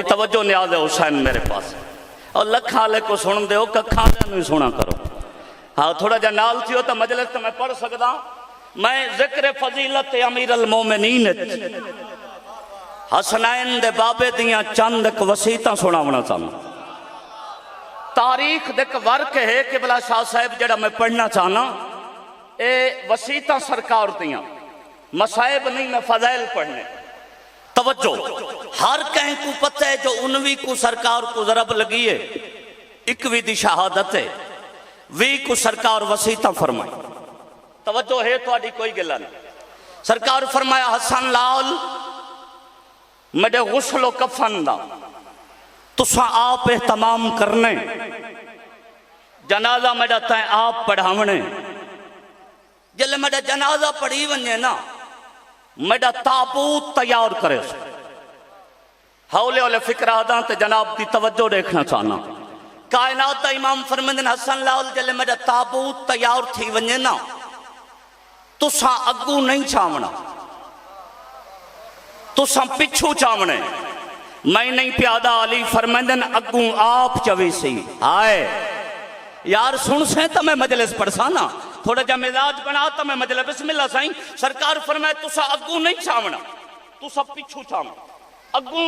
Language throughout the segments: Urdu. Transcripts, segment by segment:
توجہ نیاز حسین میرے پاس اور لکھاں لے کو سن دے ککھاں لے نہیں سنا کرو ہاں تھوڑا جا نال تھیو تو مجلس تو میں پڑھ سکتا میں ذکر فضیلت امیر المومنین حسنین دے بابے دیاں چند ایک وسیطہ سناونا چاہنا تاریخ دیکھ ورک ہے کہ بلا شاہ صاحب جڑا میں پڑھنا چاہنا اے وسیطہ سرکار دیاں مسائب نہیں میں فضائل پڑھنے توجہ ہر کہیں کو پتہ ہے جو انوی کو سرکار کو ضرب لگی ہے اکوی دی شہادت ہے وی کو سرکار وسیطہ فرمائے توجہ ہے تو آڈی کوئی گلہ نہیں سرکار فرمایا حسن لال میرے غسل و کفن دا تسا آپ اہتمام کرنے جنازہ میرا تائیں آپ پڑھاونے جلے میرا جنازہ پڑھی ونجے نا میرا تابوت تیار کرے سو ہولے ہولے فکر آدھاں تے جناب دی توجہ دیکھنا چاہنا کائنات امام فرمندن حسن لال جلے میرا تابوت تیار تھی ونجے نا تسا اگو نہیں چاہونا تسا پچھو چاہونے میں نہیں پیادہ علی فرمندن اگو آپ چوی سی آئے یار سن سے تو میں مجلس پڑھ سانا تھوڑا جا مزاج بنا تو میں مجلس بسم اللہ سائیں سرکار فرمائے تسا اگو نہیں چاہونا تسا پچھو چاہونا اگو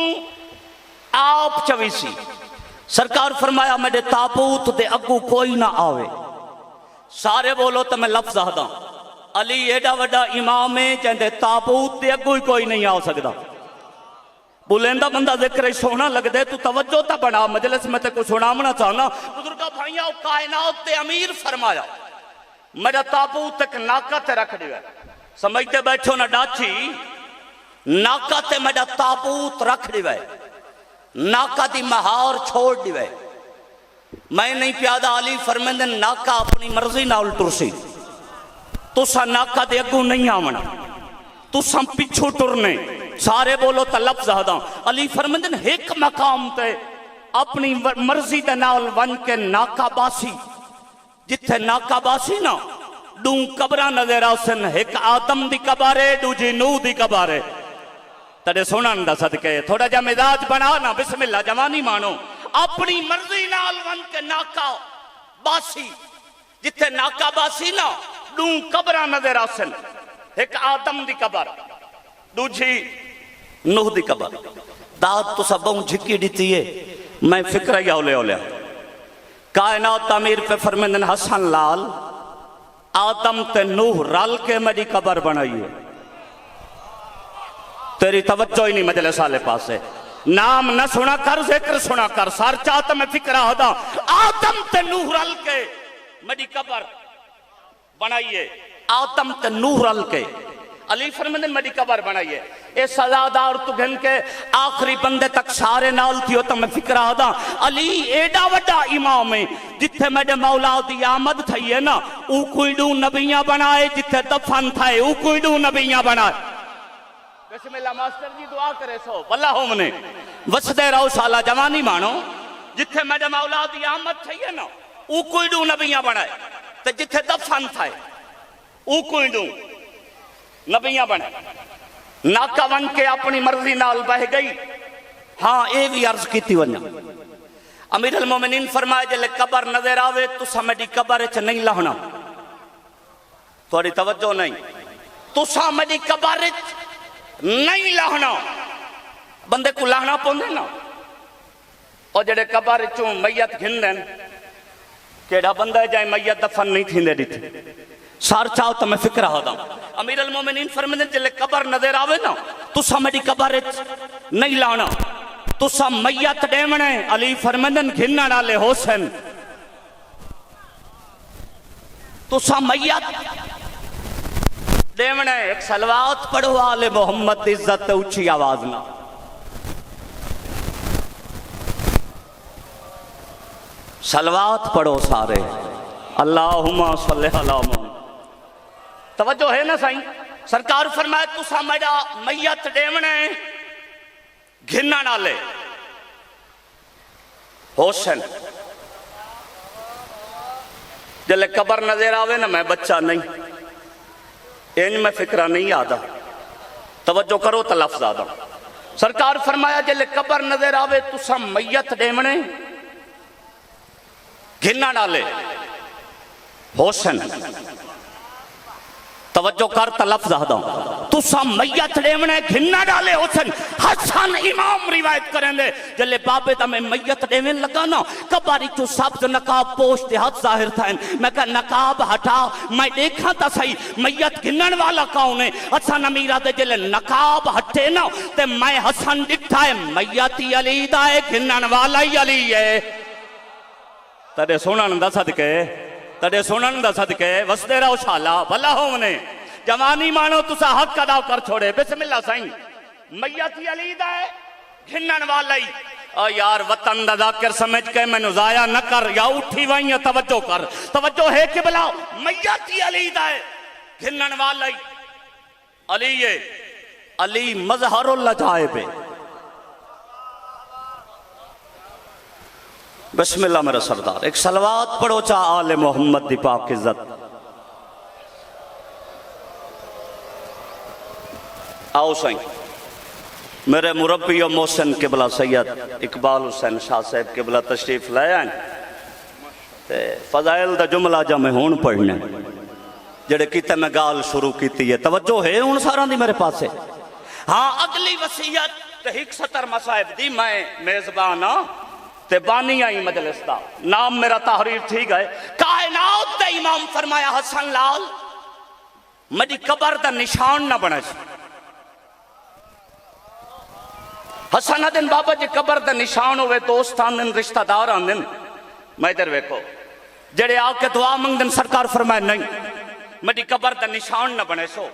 آپ چوی سی سرکار فرمایا میرے تابوت دے اگو کوئی نہ آوے سارے بولو تو میں لفظ آدھا علی ایڈا وڈا امام ہے جہاں تابوت دے اگو کوئی نہیں آ سکتا بولندہ بندہ ذکر سونا لگ دے تو توجہ تا بنا مجلس میں تے کو سنامنا چاہنا بزرگا بھائیاں کائنات تے امیر فرمایا میرا تابوت ایک ناکہ تے رکھ دیوے سمجھتے بیٹھو نہ ڈاچی ناکہ تے میرا تابوت رکھ دیوے ناکہ دی مہار چھوڑ دیوے میں نہیں پیادہ علی فرمندن ناکہ اپنی مرضی نہ الٹرسی تو سا ناکہ دے اگو نہیں آمنا تو سا پچھو ٹرنے سارے بولو تا لفظ آدھا علی فرمندن ایک مقام تے اپنی مرضی دے نال ون کے ناکہ باسی جتھے ناکہ باسی نا دوں قبرہ نظر آسن ایک آدم دی قبارے دو جی نو دی قبارے تڑے سنن دا صدقے تھوڑا جا مزاج بنانا بسم اللہ جوانی مانو اپنی مرضی نال ون کے ناکہ باسی جتھے ناکہ باسی نا دوں قبرہ نظر آسن ایک آدم دی قبر دو جی نوح دی قبر داد تو سبوں جھکی دیتی ہے میں فکرہ یا اولے اولے کائنات تعمیر پہ فرمندن حسن لال آدم تے نوح رل کے میری قبر بنائی ہے تیری توجہ ہی نہیں مجلس والے پاس ہے نام نہ سنا کر ذکر سنا کر سار چاہتا میں فکرہ ہودا آدم تے نوح رل کے میری قبر بنائیے آدم تے نوح رل کے علی فرمندن میری قبر بنائیے اے سزادار تو گھن کے آخری بندے تک سارے نال تھیو تو میں فکر آدھا علی ایڈا وڈا امام ہے جتھے میرے مولا دی آمد تھئی ہے نا او کوئی دو نبیاں بنائے جتھے دفن تھائے او کوئی دو نبیاں بنائے بسم اللہ ماسٹر جی دعا کرے سو واللہ ہم نے وسدے رہو سالہ جوانی مانو جتھے میرے مولا دی آمد تھئی ہے نا او کوئی دو نبیاں بنائے تو جتھے دفن تھائے او کوئی دو نبیاں بنے ناکہ ون کے اپنی مرضی نال بہ گئی ہاں اے بھی عرض کی تھی ونیا امیر المومنین فرمائے جلے قبر نظر آوے تو سمیڈی قبر اچھ نہیں لہنا تھوڑی توجہ نہیں تو سمیڈی قبر اچھ نہیں لہنا بندے کو لہنا پوندے نا اور جڑے قبر اچھوں میت گھن دیں کیڑا بندہ جائے میت دفن نہیں تھی دے دی تھی سار چاہو تو میں فکر ہودا امیر المومنین فرمندن جلے قبر نظر آوے نا تو سا میری قبر نہیں لانا تو سا میت ڈیمنے علی فرمندن گھننا ڈالے حسین تو سا میت ڈیمنے ایک سلوات پڑھو آل محمد عزت اچھی آواز نا سلوات پڑھو سارے اللہم صلی اللہ محمد توجہ ہے نا سائیں سرکار فرمائے تو سا میرا میت ڈیمنے گھننا نالے حسین جلے قبر نظر آوے نا میں بچہ نہیں این میں فکرہ نہیں آدھا توجہ کرو تا لفظ آدھا سرکار فرمایا جلے قبر نظر آوے تسا میت ڈیمنے گھننا ڈالے حسن توجہ کر تا لفظ آدھا تسا میت ڈیمنے گھننا ڈالے حسن حسن امام روایت کریں دے جلے بابے تا میں میت ڈیمن لگا نا کباری چو سبز نقاب پوشتے ہاتھ ظاہر تھائن میں کہا نقاب ہٹا میں دیکھا تا صحیح میت گھنن والا کون ہے حسن امیرہ دے جلے نقاب ہٹے نا تے میں حسن ڈٹھا ہے میتی علی دا ہے گھنن والا ہی علی ہے تڑے سونن دا صدقے تڑے سونن دا صدقے وسدے رہو شالا بھلا ہو منے جوانی مانو تسا حق ادا کر چھوڑے بسم اللہ سائیں میتی علی دا ہے گھنن والا ہی او یار وطن دا ذاکر سمجھ کے میں نزایا نہ کر یا اٹھی وائیں توجہ کر توجہ ہے کہ بلا میتی علی دا ہے گھنن والا ہی علی ہے علی مظہر اللہ جائے پہ بسم اللہ میرا سردار ایک صلوات پڑھو چاہ آل محمد دی پاک عزت آؤ سائیں میرے مربی و محسن قبلہ سید اقبال حسین شاہ صاحب قبلہ تشریف لائے ہیں فضائل دا جملہ جا میں ہون پڑھنے جڑے کیتے میں گال شروع کیتی ہے توجہ ہے ہون سارا دی میرے پاس ہے ہاں اگلی وسیعت تحیق 70 مصائب دی میں میزبانا تے بانی آئی مجلس دا نام میرا تحریر ٹھیک ہے کائنات دا امام فرمایا حسن لال مجھے قبر دا نشان نہ بنے حسن دن بابا جی قبر دا نشان ہوئے دوستان دن رشتہ داران دن میں ادھر ویکو جڑے آ کے دعا منگ دن سرکار فرمائے نہیں مجھے قبر دا نشان نہ بنے سو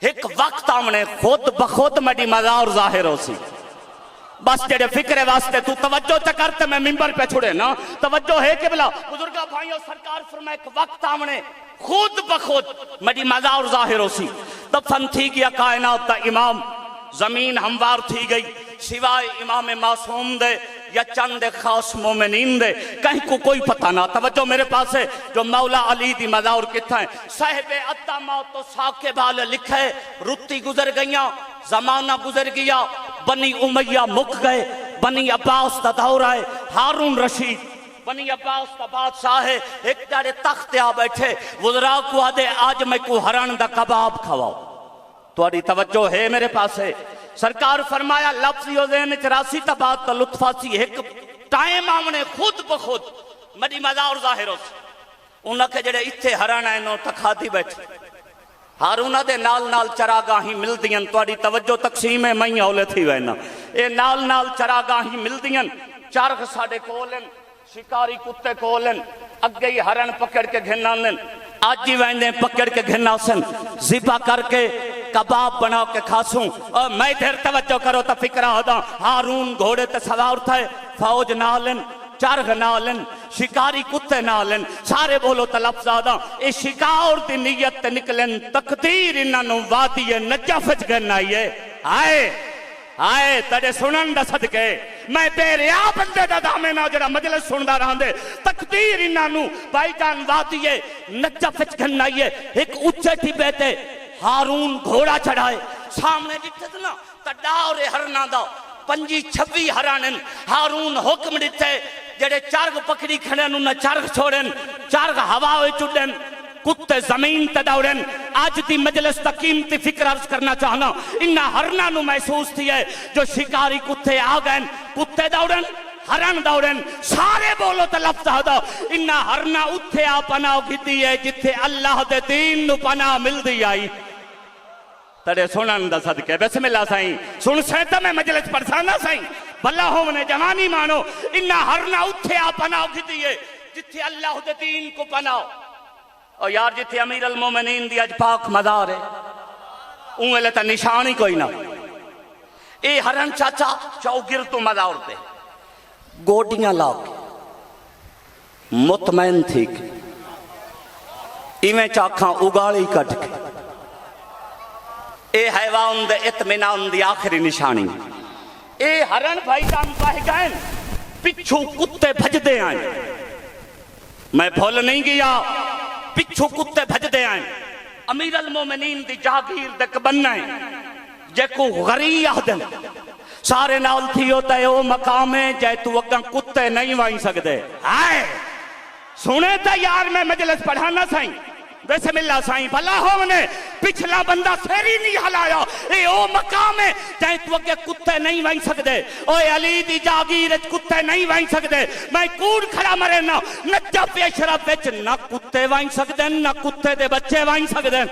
ایک وقت آمنے خود بخود مجھے مزار ظاہر ہو سی بس جڑے فکر واسطے تو توجہ چکرتے میں ممبر پہ چھوڑے نا توجہ ہے کہ بلا بزرگا بھائیوں سرکار فرمائے ایک وقت آمنے خود بخود مجھے مزار ظاہر ہو سی دفن تھی گیا کائنات دا امام زمین ہموار تھی گئی سوائے امام معصوم دے یا چند خاص مومنین دے کہیں کو کوئی پتہ نہ توجہ میرے پاس ہے جو مولا علی دی مزار کتھا ہے صاحب عطا موت و ساکے بال لکھے رتی گزر گئیاں زمانہ گزر گیا بنی امیہ مک گئے بنی عباس دا دور آئے ہارون رشید بنی عباس دا بادشاہ ہے ایک جاڑے تخت آ بیٹھے وزراء کو آدھے آج میں کو ہرن دا کباب کھواؤ توڑی توجہ ہے میرے پاس ہے سرکار فرمایا لفظی و ذہن چراسی تبات تا لطفاسی ایک ٹائم آمنے خود بخود مجھے مزار ظاہر ہو انہاں کے جڑے اتھے ہرن آئے نو تکھاتی بیٹھے ہارونہ دے نال نال چراگاہیں مل دیاں توڑی توجہ تقسیم ہے میں اولے تھی وینا اے نال نال چراگاہیں مل دیاں چارغ ساڑے کولن شکاری کتے کولن اگئی ہرن پکڑ کے گھننا لن آج جی ویندے پکڑ کے گھننا سن زبا کر کے کباب بنا کے کھاسوں اور میں دیر توجہ کرو تا فکرہ ہودا ہارون گھوڑے تے سوار تھے فوج نالن چرغ نالن شکاری کتے نالن سارے بولو تا لفظ آدھا اے شکار دی نیت تے نکلن تقدیر انہوں وادی نجف گنائیے آئے تڑے سنن دا صدقے میں تیرے بندے دا دامنا جڑا مجلس سندا رہاں دے تقدیر انہوں بھائی جان وادی نجف گنائیے ایک اچھے تھی بیتے ہارون گھوڑا چڑھائے سامنے جتے تھا تڈاورے ہرنا دا 25-26 ہرانن ہارون حکم دیتے جڑے چارگ پکڑی کھڑن انہیں چارگ چھوڑن چارگ ہوا ہوئے چڑھن کتے زمین تداورن آج دی مجلس تقیمتی فکر عرض کرنا چاہنا انہا ہرنا نو محسوس تھی ہے جو شکاری کتے آگئن کتے دوڑن ہرن دوڑن سارے بولو تا لفظ دا انہا ہرنا اتھے آ پناہ گھتی ہے جتھے اللہ دے دین نو پناہ مل دی آئی تڑے سنن دا صدقے بسم اللہ سائیں سن سیتا میں مجلس پرسانا سائیں بھلا ہو منے جوانی مانو انہا ہرنا اتھے آ پناہ گھتی ہے جتھے اللہ دے دین کو پناہ اور یار جتھے امیر المومنین دی اج پاک مزار ہے انہوں لیتا نشانی کوئی نہ اے ہرن چاچا چوگر تو مزار دے گوڑیاں لاؤ مطمئن تھی کہ ایمیں چاکھاں اگاڑی کٹ کے اے حیوان دے اطمینان دی آخری نشانی اے ہرن بھائی جان پاہ گئے پچھو کتے بھج دے آئیں میں بھول نہیں گیا پچھو کتے بھج دے آئیں امیر المومنین دی جاگیر دے کبنائیں جے کو غری آدن سارے نال تھی ہوتا ہے او مقام ہے جائے تو اگاں کتے نہیں وائیں سکتے آئے سنے تا یار میں مجلس پڑھانا سائیں بسم اللہ سائیں بھلا ہو نے پچھلا بندہ سیری نہیں ہلایا اے او مقام ہے جائے تو اگے کتے نہیں وائیں سکتے اوے علی دی جاگیر کتے نہیں وائیں سکتے میں کوڑ کھڑا مرے نا نجا پیشرہ بیچ نہ کتے وائیں سکتے نہ کتے دے بچے وائیں سکتے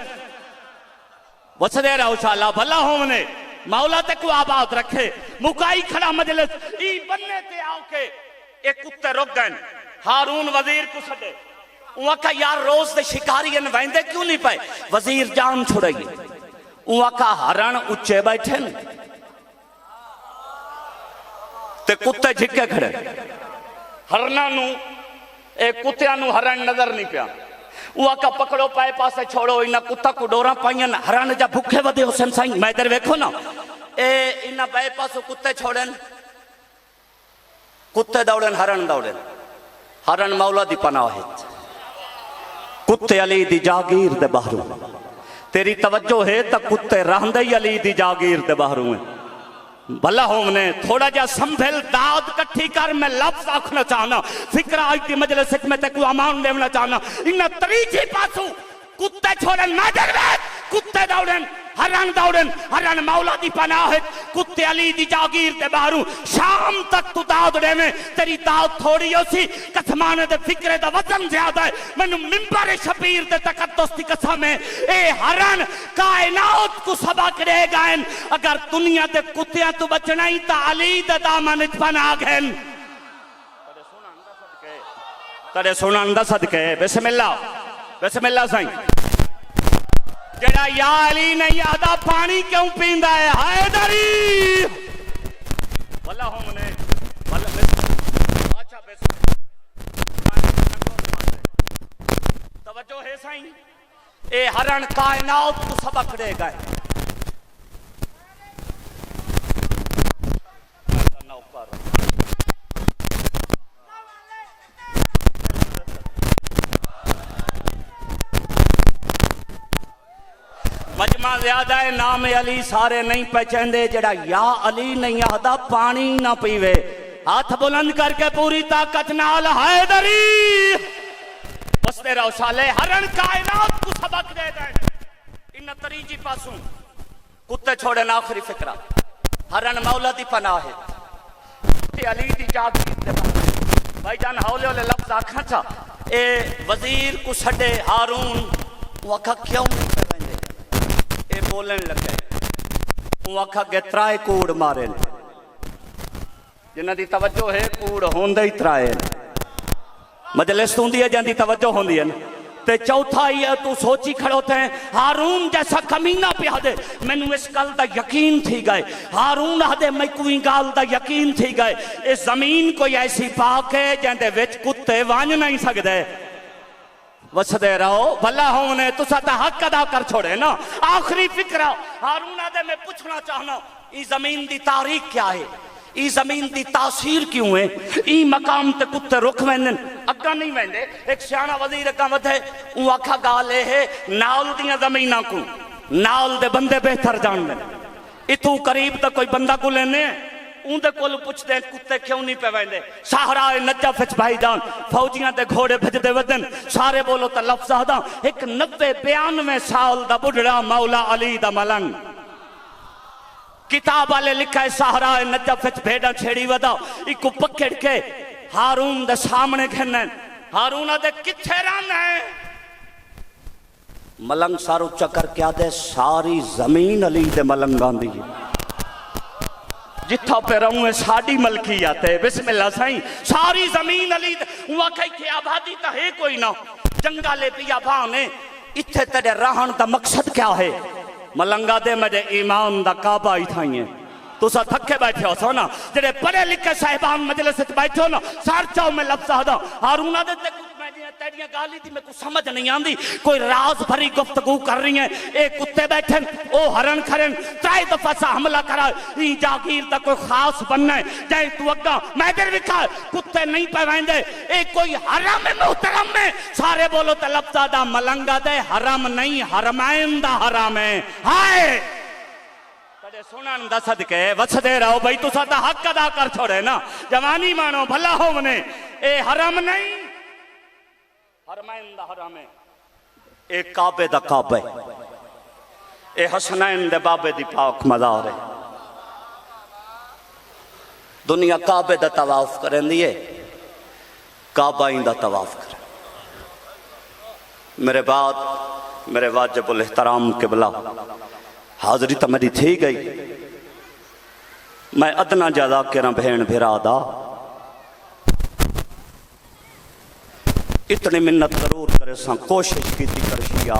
بس دے رہا انشاءاللہ بھلا ہو نے مولا تے کو آباد رکھے مکائی کھڑا مجلس ای بننے تے آؤ کے ایک کتے رک گئن ہارون وزیر کو سڑے وہاں کا یار روز دے شکاری ان ویندے کیوں نہیں پائے وزیر جان چھوڑے گی وہاں کا ہرن اچھے بیٹھے تے کتے جھکے کھڑے ہرنا نو ایک کتیاں نو ہرن نظر نہیں پیا وہاں کا پکڑو پائے پاسے چھوڑو انہا کتا کو ڈورا پائیں ہران جا بھکھے ودے حسین سائیں میں در ویکھو نا انہا پائے پاسو کتے چھوڑن کتے دوڑن ہران دوڑن ہران مولا دی پناہت کتے علی دی جاگیر دے باہروں تیری توجہ ہے تا کتے رہندے علی دی جاگیر دے باہروں ہیں بھلا ہوں نے تھوڑا جا سنبھل داد کٹھی کر میں لفظ آکھنا چاہنا فکرہ آئی تھی مجلس میں تے کو امان دیونا چاہنا انہا طریقی پاسو کتے چھوڑن مادر بیت کتے دوڑن ہران مولا دی پناہت کتے علی دی جاگیر دے باہروں شام تک تو داد دے میں تیری داد تھوڑی ہو سی قسمانے دے فکرے دا وزن زیادہ ہے میں ممبر شبیر دے تقدس دی قسم ہے اے ہران کائنات کو سبق دے گائن اگر دنیا دے کتیاں تو بچنا ہی تا علی دے دامن پناہ گھن تڑے سونا اندہ صدقے بسم اللہ سائیں جڑا یا علی نہیں آدھا پانی کیوں پیندہ ہے حیدری واللہ ہم نے توجہ ہے سائیں اے ہرن کائنات کو سبق دے گئے مجمع زیادہ ہے نام علی سارے نہیں پہچان دے جڑا یا علی نہیں آدھا پانی نہ پیوے ہاتھ بلند کر کے پوری طاقت نال حیدری بس دے رہو سالے ہرن کائنات کو سبق دے دیں انہ تریجی پاسوں کتے چھوڑے آخری فکرہ ہرن مولا دی پناہ ہے علی دی جاگیر دے بھائی جان ہولے ہولے لفظ آکھاں چا اے وزیر کو سڑے ہارون وکھا کیوں نہیں اے بولن لگے وکھا گترائے کوڑ مارن جنہ دی توجہ ہے کوڑ ہوندے ہی ترائے مجلس ہوندی ہے جن دی توجہ ہوندی ہے تے چوتھا ہی ہے تو سوچی کھڑوتے ہیں ہارون جیسا کمینہ پہ دے میں نے اس گل دا یقین تھی گئے ہارون دے میں کوئی گل دا یقین تھی گئے اس زمین کوئی ایسی پاک ہے جن دے وچ کتے وانج نہیں سکتے وسدے رہو بھلا ہونے تو ساتھ حق ادا کر چھوڑے نا آخری فکرہ ہارون دے میں پوچھنا چاہنا ای زمین دی تاریخ کیا ہے ای زمین دی تاثیر کیوں ہے ای مقام تے کتے رکھ ویندن اگا نہیں ویندے ایک سیانہ وزیر اگا ودھے اون آکھا گالے ہے نال دیاں زمینہ کو نال دے بندے بہتر جان دے اتو قریب تا کوئی بندہ کو لینے اون دے کولو پوچھ دے کتے کیوں نہیں پہ ویندے صحرائے نجف وچ بھائی جان فوجیاں دے گھوڑے بھج دے ودن سارے بولو تا لفظ آدھا ایک 90-92 سال دا بڑھڑا مولا علی دا ملنگ کتاب والے لکھا ہے صحرائے نجف وچ بھیڑا چھیڑی ودا ایک پکڑ کے ہارون دے سامنے کھنن ہارون دے کتھے رہنا ہے ملنگ سارو چکر کیا دے ساری زمین علی دے ملنگ آندھی جتھا پہ رہوں ہے ساڑی ملکیت ہے بسم اللہ سائیں ساری زمین علی دے وہاں کہی کہ آبادی تا ہے کوئی نہ جنگا لے پیا بانے اتھے تیرے رہن دا مقصد کیا ہے ملنگا دے میرے ایمان دا کعبہ ہی تھائیں تو سا تھکے بیٹھے ہو سونا جڑے پڑھے لکھے صاحبان مجلس سے بیٹھے ہو نا سار چاہو میں لفظ آدھا ہارون دے تے کچھ میں تیریاں گالی تھی میں کچھ سمجھ نہیں آندی کوئی راز بھری گفتگو کر رہی ہیں اے کتے بیٹھیں او ہرن کھرن ترائی دفعہ سا حملہ کرا این جاگیر تا کوئی خاص بننا ہے جائے تو اگا میں در وکھا کتے نہیں پہوائیں دے اے کوئی حرم محترم میں سارے بولو تے لفظ آدھا ملنگا دے حرم نہیں حرمین دا حرام ہے ہائے سنن دا صدقے وسدے رہو بھئی تسا تا حق ادا کر چھوڑے نا جوانی مانو بھلا ہو منے اے حرم نہیں حرمین دا حرم ہے اے کعبے دا کعبے اے حسنین دے بابے دی پاک مزار ہے دنیا کعبے دا طواف کریں دیئے کعبہ دا طواف کریں میرے بعد میرے واجب الاحترام قبلہ حاضری تو میری تھی گئی میں ادنا جادا کرا بھین بھیرا دا اتنی منت ضرور کرے ساں کوشش کی تھی کرشیا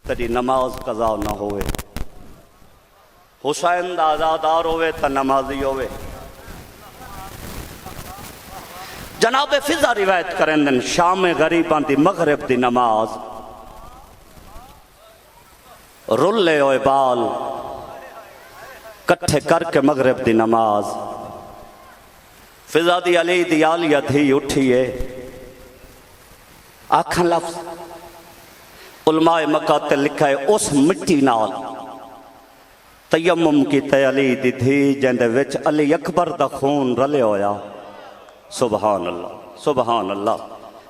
تیری نماز قضا نہ ہوئے حسین دا آزادار ہوئے تا نمازی ہوئے جناب فضا روایت کریں دن شام غریبان دی مغرب دی نماز رلے ہوئے بال کٹھے کر کے مغرب دی نماز فضا دی علی دی آلیہ دھی اٹھئے آکھن لفظ علماء مکہ تے لکھا ہے اس مٹی نال تیمم کی تے علی دی دھی جندے وچ علی اکبر دا خون رلے ہویا سبحان اللہ سبحان اللہ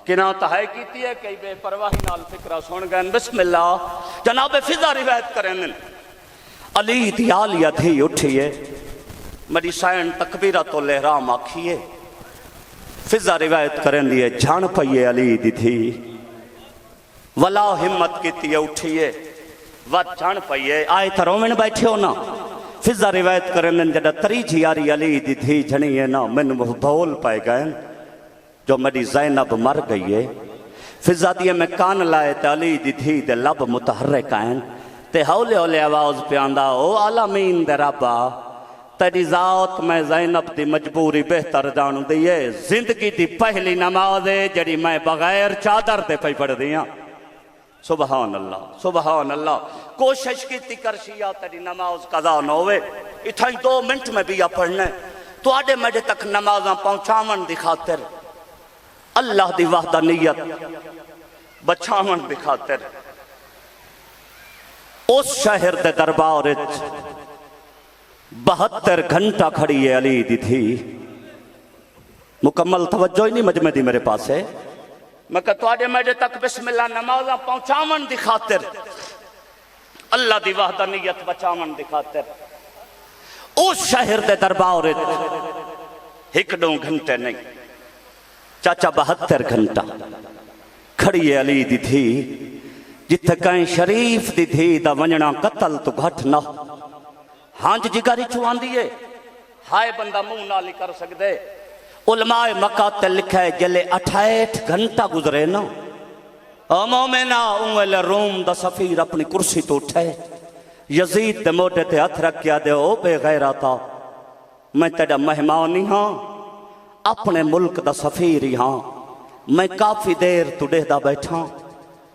کنا تہائی کیتی ہے کئی بے پرواہی نال فکرہ سن گئے بسم اللہ جناب فضا روایت کریں دن علی دی آلیہ دھی اٹھئے میری سائن تکبیرت الاحرام آکھئے فضا روایت کریں دیئے جھان پئیے علی دی دھی ولا ہمت کیتی ہے اٹھئے وات جھان پئیے آئے تھا رومن بیٹھے ہو نا فضا روایت کریں دن جڑا تری جھیاری علی دی دھی جھنی ہے نا من بھول پائے گئے جو میری زینب مر گئی ہے فضا دیئے میں کان لائے تے علی دی دھی دے لب متحرک آئیں تے ہولے ہولے آواز پیاندہ او عالمین دے ربا تیری ذات میں زینب دی مجبوری بہتر جانو دیئے زندگی دی پہلی نماز ہے جڑی میں بغیر چادر دے پہ پڑھ دیاں سبحان اللہ سبحان اللہ کوشش کی تکرشیہ تیری نماز قضا نہ ہوئے اتھائی 2 منٹ میں بھی پڑھنے تو آڈے میڈے تک نمازاں پہنچاون دی خاطر اللہ دی وحدانیت بچاون دی خاطر اس شہر دے دربار 72 گھنٹہ کھڑی ہے علی دی تھی مکمل توجہ ہی نہیں مجمع دی میرے پاس ہے میں کہتا آڈے میڈے تک بسم اللہ نمازاں پہنچاون دی خاطر اللہ دی وحدانیت بچاون دی خاطر اس شہر دے دربار 1-2 گھنٹے نہیں چاچا 72 گھنٹہ کھڑی ہے علی دی تھی جتھے کہیں شریف دی تھی دا ونجنا قتل تو گھٹ نہ ہانج جگاری چھوان دیئے ہائے بندہ منہ نہ لی کر سکتے علماء مکہ تے لکھا ہے جلے 68 گھنٹہ گزرے نا مومنہ اونویل روم دا سفیر اپنی کرسی تو اٹھے یزید دے موٹے تے ہتھ رکھ کیا دے او بے غیرتا میں تیڑا مہمانی ہاں اپنے ملک دا سفیر ہی ہاں میں کافی دیر تُڑے دا بیٹھا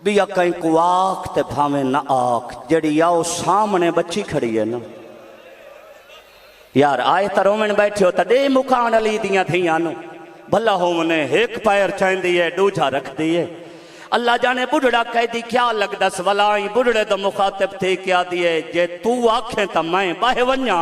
بیا کہیں کو آکھ تے بھامے نہ آکھ جڑی آؤ سامنے بچی کھڑی ہے نا یار آئے تا رومن بیٹھے ہو تا دے مکان علی دیاں تھیاں نو بھلا ہو منے ایک پیر چاہیں دیئے دوجھا رکھ دیئے اللہ جانے بڑھڑا کہہ دی کیا لگ دس ولائیں بڑھڑے دا مخاطب تھے کیا دیئے جے تو آنکھیں تا میں باہے ونیا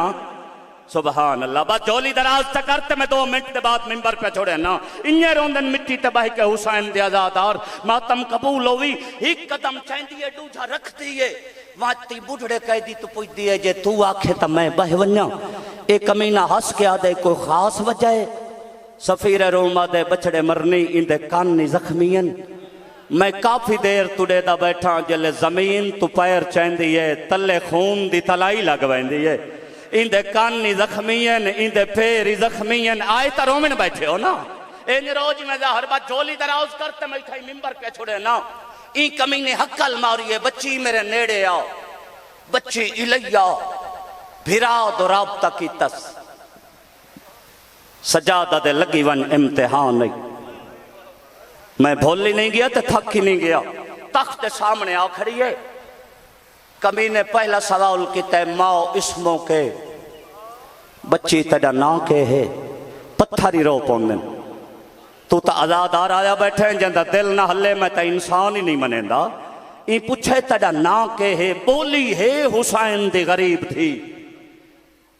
سبحان اللہ بات جولی دراز تا کرتے میں 2 منٹ دے بعد ممبر پہ چھوڑے نا انہیں روندن مٹی تباہی کے حسین دے آزادار ماتم قبول ہوئی ایک قدم چاہیں دیئے دوجھا رکھ دیئے واتی بڑھڑے کہہ دی تو پوچھ دیئے جے تو آنکھیں تا میں باہے ونیا ایک کمینہ ہس کے آدھے کوئی خاص وجہ ہے سفیر روم آدھے بچڑے مرنی اندے کانی زخمین میں کافی دیر تُڑے دا بیٹھا جلے زمین تو پیر چین دیئے تلے خون دی تلائی لگوائن دیئے اندے کانی زخمین اندے پیری زخمین آئے تا رومن بیٹھے ہو نا این روج میں ظاہر بات جولی دراؤز کرتے میں اتھائی ممبر پہ چھوڑے نا این کمینے حقل ماریے بچی میرے نیڑے آؤ بچی الیہ بھیرا دو رابطہ کی تس سجادہ دے لگی ون امتحان نہیں میں بھولی نہیں گیا تو تھک ہی نہیں گیا تخت سامنے آ کھڑی ہے کمینے پہلا سوال کیتا ہے ماں اسموں کے بچی تیڑا نا کے ہے پتھری رو پونگن تو تا آزادار آیا بیٹھے ہیں جندہ دل نہ ہلے میں تا انسان ہی نہیں منیں دا ای پوچھے تڑا نا کے ہے بولی ہے حسین دی غریب تھی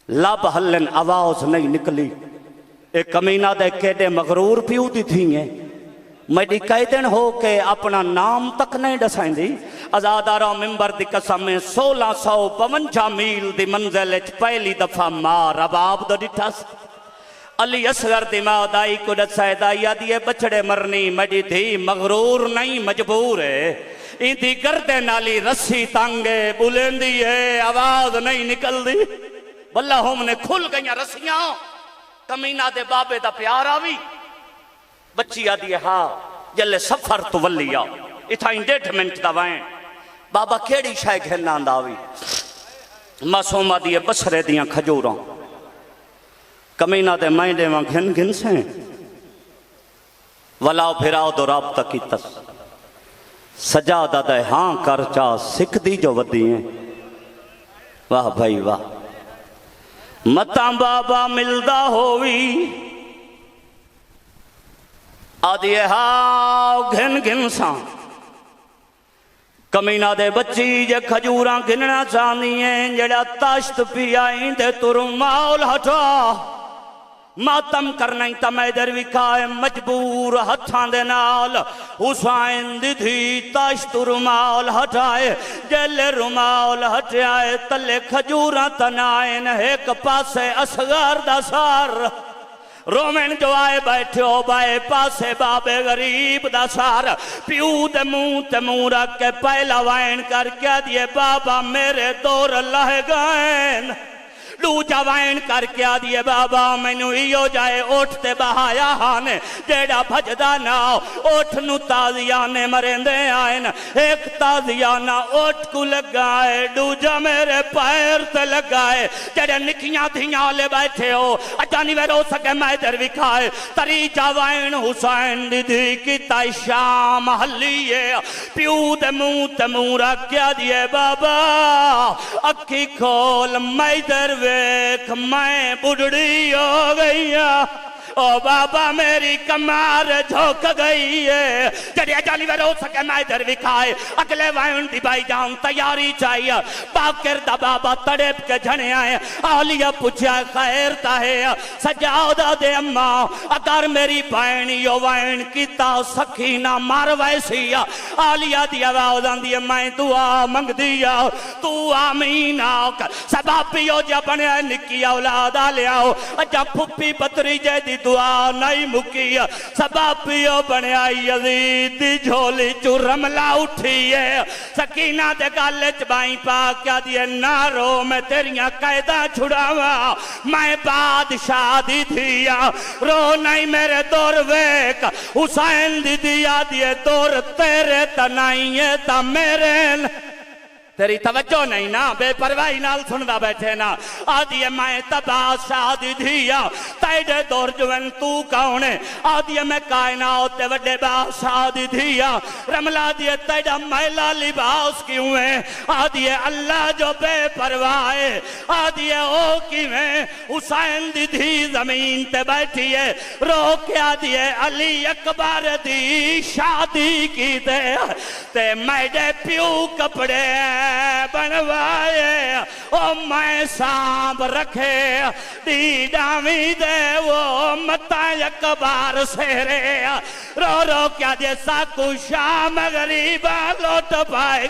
لب ہلن آواز نہیں نکلی اے کمینہ دے کیڑے مغرور پیو دی تھی ہیں میڈی قیدن ہو کے اپنا نام تک نہیں ڈسائیں دی ازادارہ ممبر دی قسم میں 1652 میل دی منزل پہلی دفعہ ماں رباب دا ڈٹھاس علی اصغر دی ماں دائی کو ڈسائے دائی دیئے بچڑے مرنی میڈی تھی مغرور نہیں مجبور ہے این دی گردے نالی رسی تانگے بلندی ہے آواز نہیں نکل دی واللہ ہم نے کھل گئیاں رسیاں کمینہ دے بابے دا پیار آوی بچی آدھی ہاں جلے سفر تو ولی آو اتھا انڈیٹمنٹ دا وائن بابا کیڑی شاہ گھننا انداوی معصوم آدھی بسرے دیاں کھجوراں کمینہ دے مائنڈے وہاں گھن گھن سے ولاو پھراو دو رابطہ کی تس سجادہ دے ہاں کرچا سکھ دی جو ودی ہیں واہ بھائی واہ متاں بابا ملدہ ہوئی آدھی ہاں گھن گھن ساں کمینہ دے بچی جے کھجوراں گھننا چاہنی ہیں جڑا تاشت پی آئیں دے ترمال ہٹا ماتم کرنا ہی تمہیں در وکھائے مجبور ہتھاں دے نال حسین دی تھی تاشت رمال ہٹائے جلے رمال ہٹائے تلے کھجوراں تنائن ایک پاسے اصغر دا سار رومن جو آئے بیٹھے ہو بائے پاسے بابے غریب دا سار پیو دے منہ رکھ کے پہلا وائن کر کے دیے بابا میرے دور لہ گئن دو جوائن کر کے آدھیے بابا میں نو ایو جائے اوٹھتے بہایا ہانے جیڑا بھجدہ ناو اوٹھنو تازیانے مرندے آئین ایک تازیانہ اوٹھ کو لگائے دو جا میرے پیر تے لگائے جیڑے نکیاں دھیاں لے بیٹھے ہو اجانی وے رو سکے میں در وکھائے تری جوائن حسین دی دی کی تائی شام حلیے پیو دے منہ رکھ کے آدھیے بابا اکھی کھول میں در ویک میں بڑھڑی ہو گئی او بابا میری کمار جھوک گئی ہے جڑے جالی وے رو سکے میں در وکھائے اگلے وائن دی بائی جان تیاری چاہیے باکر دا بابا تڑپ کے جھنے آئے آلیہ پوچھا خیر تا ہے سجادہ دے اماں اگر میری بائن یو وائن کیتا سکینہ مار ویسی آلیہ دی آواز آندی میں دعا منگ دیا تو آمین آکر سباب پیو جا بنے نکی اولاد آلیاؤ اجا پھپی پتری جے دی دعا نہیں مکی سباب پیو بنے آئی یزید دی جھولی چو رملہ اٹھی ہے سکینہ دے گالچ بائیں پاک کیا دیئے نارو میں تیریاں قیدہ چھڑاوا میں بادشاہ دی دیا رو نہیں میرے دور ویک حسین دی دیا دیئے دور تیرے تنائیے تا میرے تیری توجہ نہیں نا بے پروائی نال سندہ بیٹھے نا آدھیے میں تباہ شادی دھیا تیڑے دور جوین تو کاؤنے آدھیے میں کائنات وڈے باہ شادی دھیا رملہ دیئے تیڑا میلہ لباس کیوں ہے آدھیے اللہ جو بے پروائے آدھیے او کیویں حسین دی دھی زمین تے بیٹھی ہے رو کے آدھیے علی اکبر دی شادی کی تے میڈے پیو کپڑے بنوائے او میں سانب رکھے ڈیڈامی دے وہ متا یک بار سیرے رو رو کیا جیسا کو شام غریبہ لوٹ پائے